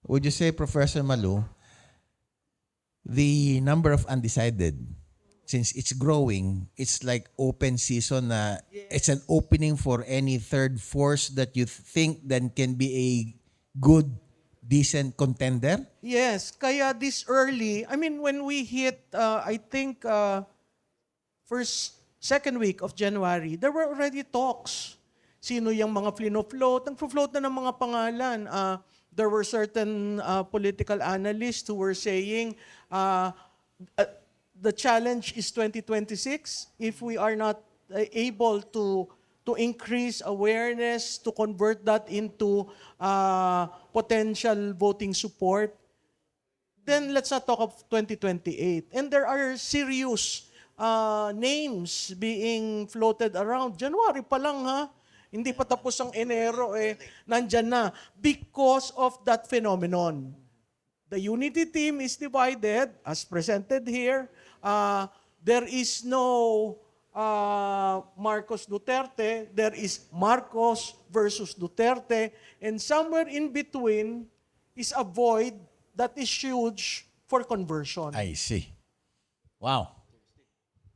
would you say, Professor Malu, the number of undecided, since it's growing, it's like open season na it's an opening for any third force that you think then can be a good, decent contender? Yes, kaya this early, I mean, when we hit, I think, second week of January, there were already talks. Sino yung mga flino-float? Nag-float na ng mga pangalan. There were certain political analysts who were saying, the challenge is 2026. If we are not able to increase awareness, to convert that into potential voting support, then let's not talk of 2028. And there are serious names being floated around. January pa lang ha. Hindi pa tapos ang Enero nandyan na. Because of that phenomenon. The unity team is divided as presented here. There is no Marcos Duterte. There is Marcos versus Duterte. And somewhere in between is a void that is huge for conversion. I see. Wow.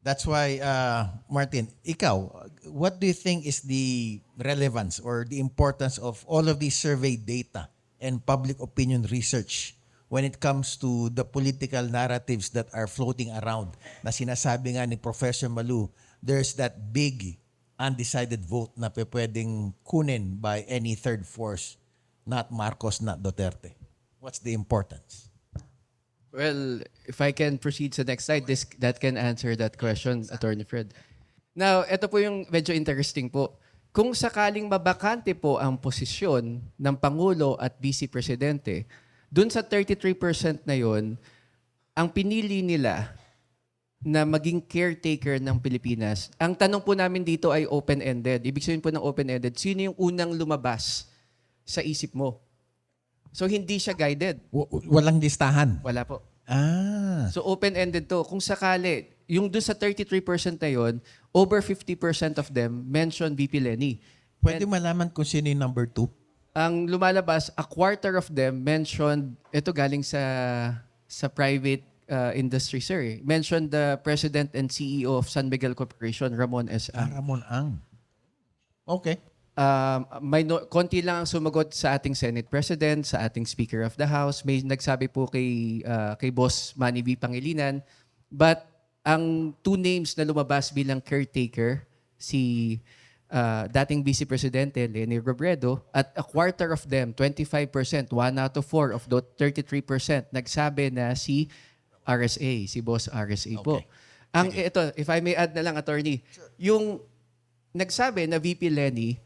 That's why, Martin, ikaw, what do you think is the relevance or the importance of all of these survey data and public opinion research when it comes to the political narratives that are floating around? Na sinasabi nga ni Professor Malu, there's that big undecided vote na pwedeng kunin by any third force, not Marcos, not Duterte. What's the importance? Well, if I can proceed sa next slide, that can answer that question, Attorney Fred. Now, ito po yung medyo interesting po. Kung sakaling mabakante po ang posisyon ng Pangulo at Vice Presidente, dun sa 33% na yon, ang pinili nila na maging caretaker ng Pilipinas, ang tanong po namin dito ay open-ended. Ibig sabihin po ng open-ended, sino yung unang lumabas sa isip mo? So, hindi siya guided. Walang listahan. Wala po. Ah. So, open-ended to. Kung sakali, yung dun sa 33% na yon, over 50% of them mention VP Lenny. Pwede malaman kung sino yung number 2? Ang lumalabas, a quarter of them mentioned, ito galing sa private industry, sir. Mentioned the President and CEO of San Miguel Corporation, Ramon S. Ang. Ramon Ang. Okay. Konti lang ang sumagot sa ating Senate President, sa ating Speaker of the House. May nagsabi po kay Boss Manny V. Pangilinan. But ang two names na lumabas bilang caretaker, si dating Vice Presidente Leni Robredo, at a quarter of them, 25%, 1 out of 4 of the 33%, nagsabi na si RSA, si Boss RSA po. Okay. Ito, if I may add na lang, Attorney, yung nagsabi na VP Lenny,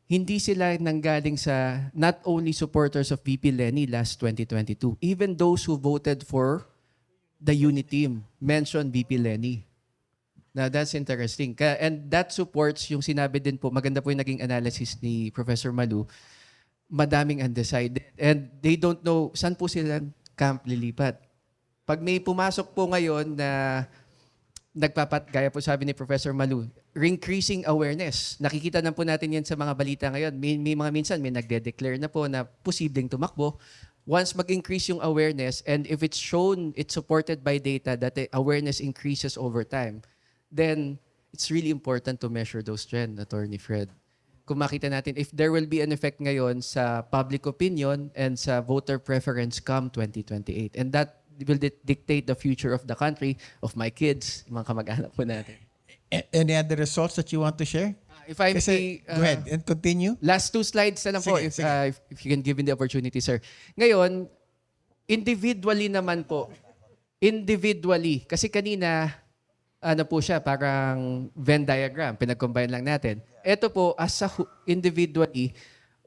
hindi sila nanggaling sa not only supporters of VP Lenny last 2022, even those who voted for the unit team mentioned VP Lenny. Now, that's interesting. And that supports yung sinabi din po, maganda po yung naging analysis ni Professor Malu, madaming undecided. And they don't know saan po sila camp lilipat. Pag may pumasok po ngayon na gaya po sabi ni Professor Malu, increasing awareness. Nakikita na po natin yan sa mga balita ngayon. May mga minsan, may nagde-declare na po na posibleng tumakbo. Once mag-increase yung awareness, and if it's shown, it's supported by data that the awareness increases over time, then it's really important to measure those trends, Attorney Fred. Kung makita natin, if there will be an effect ngayon sa public opinion and sa voter preference come 2028. And that will dictate the future of the country, of my kids, mga kamag-anak po natin. Any other results that you want to share? If I Kasi, may, go ahead and continue. last two slides na lang po, Sige, sige. if you can give me the opportunity, sir. Ngayon, individually naman po, kasi kanina, ano po siya, parang Venn diagram, pinag-combine lang natin. Ito po, individually,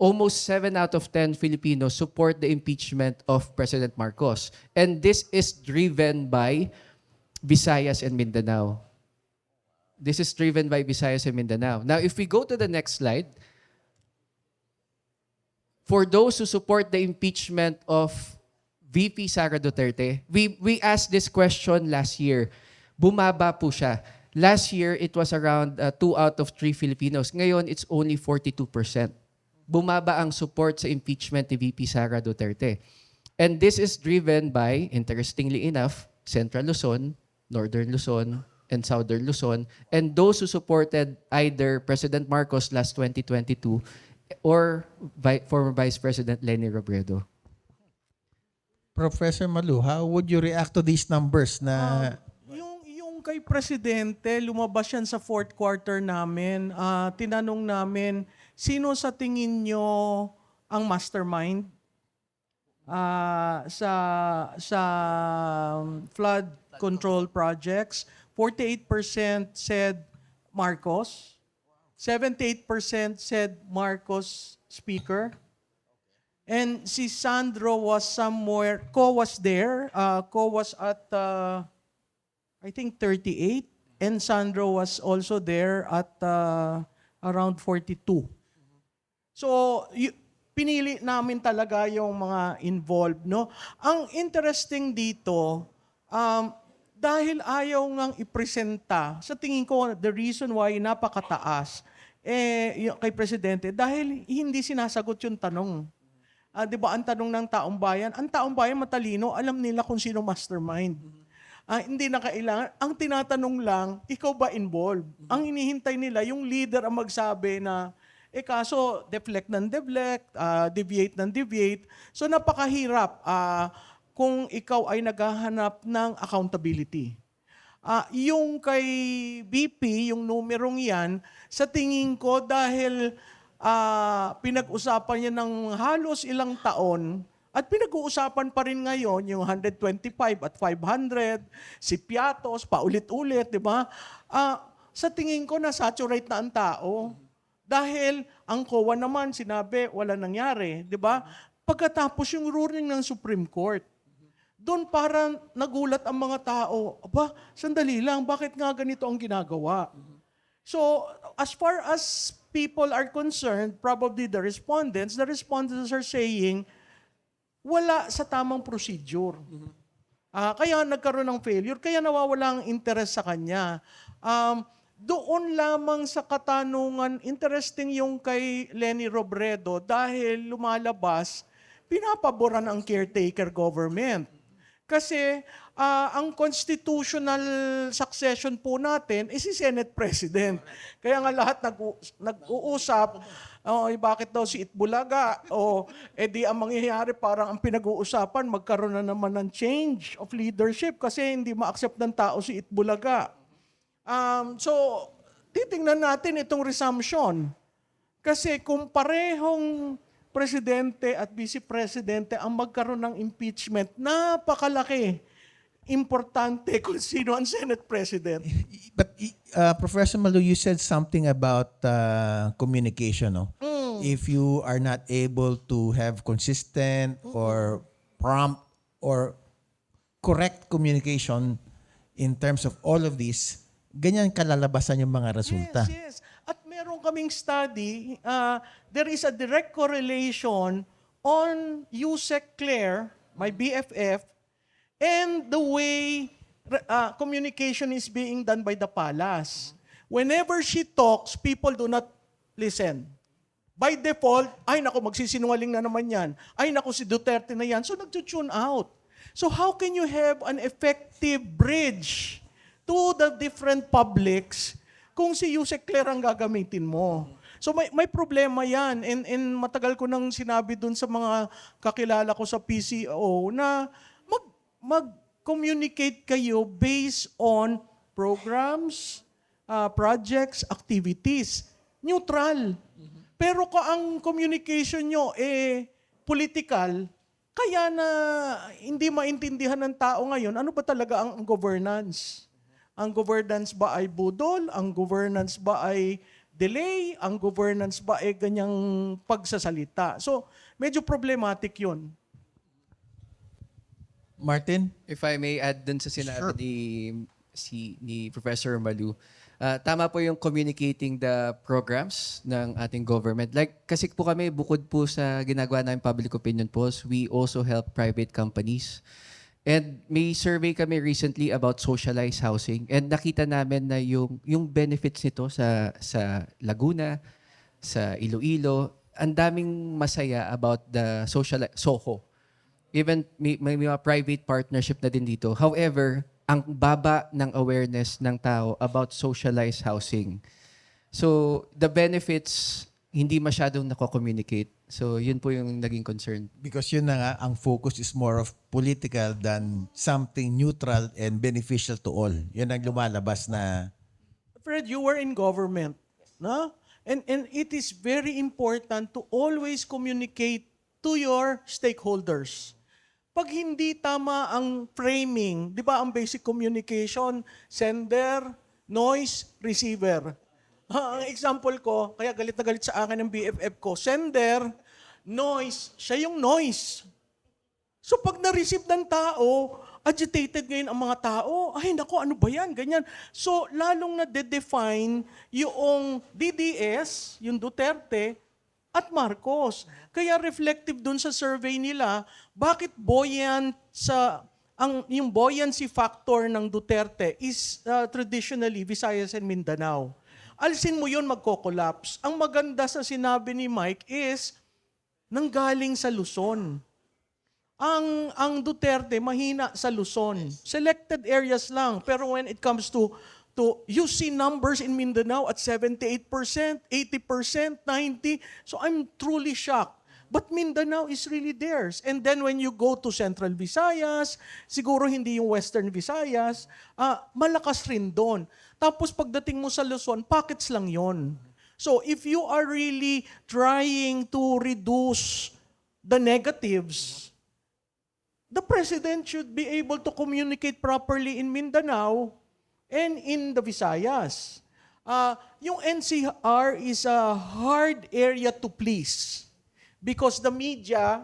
almost 7 out of 10 Filipinos support the impeachment of President Marcos. And this is driven by Visayas and Mindanao. This is driven by Visayas and Mindanao. Now, if we go to the next slide, for those who support the impeachment of VP Sara Duterte, we asked this question last year. Bumaba po siya. Last year, it was around 2 out of 3 Filipinos. Ngayon, it's only 42%. Bumaba ang support sa impeachment ni VP Sara Duterte. And this is driven by, interestingly enough, Central Luzon, Northern Luzon, and Southern Luzon, and those who supported either President Marcos last 2022 or former Vice President Leni Robredo. Professor Malu, how would you react to these numbers na Yung kay Presidente, lumabas yan sa fourth quarter namin. Tinanong namin, sino sa tingin nyo ang mastermind sa flood control projects? 48% said Marcos. 78% said Marcos speaker. And si Sandro was somewhere, Ko was there. Ko was at, I think, 38. And Sandro was also there at around 42. So, pinili namin talaga yung mga involved, no? Ang interesting dito, dahil ayaw ngang ipresenta, sa tingin ko, the reason why napakataas, kay Presidente, dahil hindi sinasagot yung tanong. Di ba, ang tanong ng taong bayan matalino, alam nila kung sino mastermind. Hindi na kailangan. Ang tinatanong lang, ikaw ba involved? Ang hinihintay nila, yung leader ang magsabi na, kaso deflect ng deflect, deviate ng deviate. So napakahirap kung ikaw ay naghahanap ng accountability. Yung kay BP, yung numerong yan, sa tingin ko dahil pinag-usapan niya ng halos ilang taon at pinag-uusapan pa rin ngayon yung 125 at 500, si Piatos, paulit-ulit, di ba? Sa tingin ko, na-saturate na ang tao. Dahil ang COA naman, sinabi, wala nangyari, di ba? Pagkatapos yung ruling ng Supreme Court, doon parang nagulat ang mga tao, aba, sandali lang, bakit nga ganito ang ginagawa? So, as far as people are concerned, probably the respondents are saying, wala sa tamang procedure. Kaya nagkaroon ng failure, kaya nawawala ang interest sa kanya. Doon lamang sa katanungan, interesting yung kay Leni Robredo dahil lumalabas, pinapaboran ang caretaker government. Kasi ang constitutional succession po natin is si Senate President. Kaya nga lahat nag-uusap, bakit daw si Itbulaga? Di ang mangyayari parang ang pinag-uusapan, magkaroon na naman ng change of leadership kasi hindi ma-accept ng tao si Itbulaga. So, titingnan natin itong resumption. Kasi kung parehong presidente at vice-presidente ang magkaroon ng impeachment, napakalaki, importante kung sino ang Senate President. But Professor Malu, you said something about communication, no? If you are not able to have consistent or prompt or correct communication in terms of all of this, ganyan kalalabasan yung mga resulta. Yes. At meron kaming study, there is a direct correlation on Yusek Claire, my BFF, and the way communication is being done by the palace. Whenever she talks, people do not listen. By default, ay naku, magsisinungaling na naman yan. Ay naku, si Duterte na yan. So nag-tune out. So how can you have an effective bridge to the different publics kung si Yusek Claire ang gagamitin mo? So may problema yan. And matagal ko nang sinabi dun sa mga kakilala ko sa PCO na mag-communicate kayo based on programs, projects, activities. Neutral. Pero kung ang communication nyo political, kaya na hindi maintindihan ng tao ngayon, ano ba talaga ang governance? Ang governance ba ay budol? Ang governance ba ay delay? Ang governance ba ay ganyang pagsasalita? So, medyo problematic yun. Martin? If I may add dun sa sinabi ni Professor Malu, tama po yung communicating the programs ng ating government. Like, kasi po kami, bukod po sa ginagawa namin public opinion polls, we also help private companies. And may survey kami recently about socialized housing. And nakita namin na yung benefits nito sa Laguna, sa Iloilo, ang daming masaya about the SOHO. Even may mga private partnership na din dito. However, ang baba ng awareness ng tao about socialized housing. So, the benefits, hindi masyadong nako-communicate. So, yun po yung naging concern. Because yun na nga, ang focus is more of political than something neutral and beneficial to all. Yun ang lumalabas na Fred, you were in government, no? And it is very important to always communicate to your stakeholders. Pag hindi tama ang framing, di ba ang basic communication, sender, noise, receiver. Ang example ko, kaya galit na galit sa akin ng BFF ko, sender, noise, siya yung noise. So pag na-receive ng tao, agitated ngayon ang mga tao, ay nako, ano ba yan, ganyan. So lalong na-define yung DDS, yung Duterte, at Marcos. Kaya reflective dun sa survey nila, bakit buoyant yung buoyancy factor ng Duterte is traditionally Visayas and Mindanao. Alisin mo yun, magko-collapse. Ang maganda sa sinabi ni Mike is, nanggaling sa Luzon. Ang Duterte mahina sa Luzon. Selected areas lang. Pero when it comes to you see numbers in Mindanao at 78%, 80%, 90%. So I'm truly shocked. But Mindanao is really theirs. And then when you go to Central Visayas, siguro hindi yung Western Visayas, malakas rin doon. Tapos pagdating mo sa Luzon, pockets lang yon. So if you are really trying to reduce the negatives, the president should be able to communicate properly in Mindanao and in the Visayas. Yung NCR is a hard area to please because the media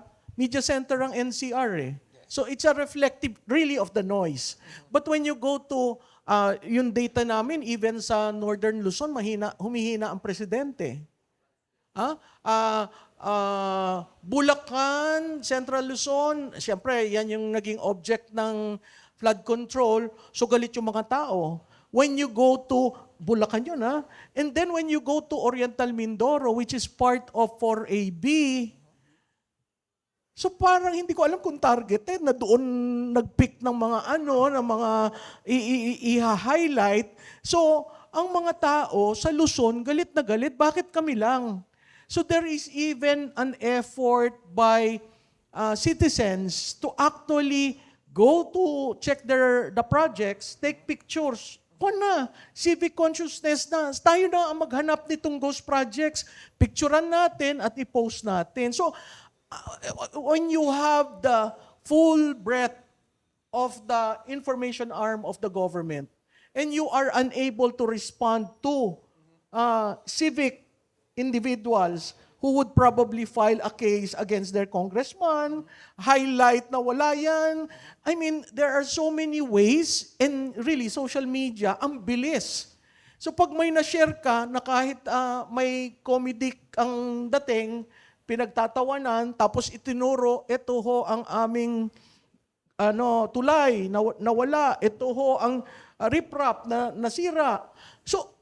center ang NCR eh. So it's a reflective really of the noise. But when you go to yung data namin, even sa Northern Luzon, humihina ang presidente. Bulacan, Central Luzon, siyempre, yan yung naging object ng flood control, so galit yung mga tao. When you go to Bulacan yun, and then when you go to Oriental Mindoro, which is part of 4AB, so parang hindi ko alam kung targeted na doon nag-pick ng mga ng mga i-highlight. So, ang mga tao sa Luzon, galit na galit, bakit kami lang? So there is even an effort by citizens to actually go to check the projects, take pictures. Na, civic consciousness na. Tayo na ang maghanap nitong ghost projects. Picturean natin at i-post natin. So, when you have the full breadth of the information arm of the government and you are unable to respond to civic individuals who would probably file a case against their congressman, highlight na wala yan. I mean, there are so many ways and really social media, ang bilis. So pag may na-share ka na kahit may comedic ang dating, pinagtatawanan, tapos itinuro, ito ho ang aming tulay na nawala, ito ho ang riprap na nasira. So,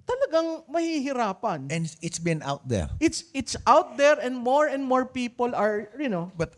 talagang mahihirapan. and it's been out there. It's out there and more people are, But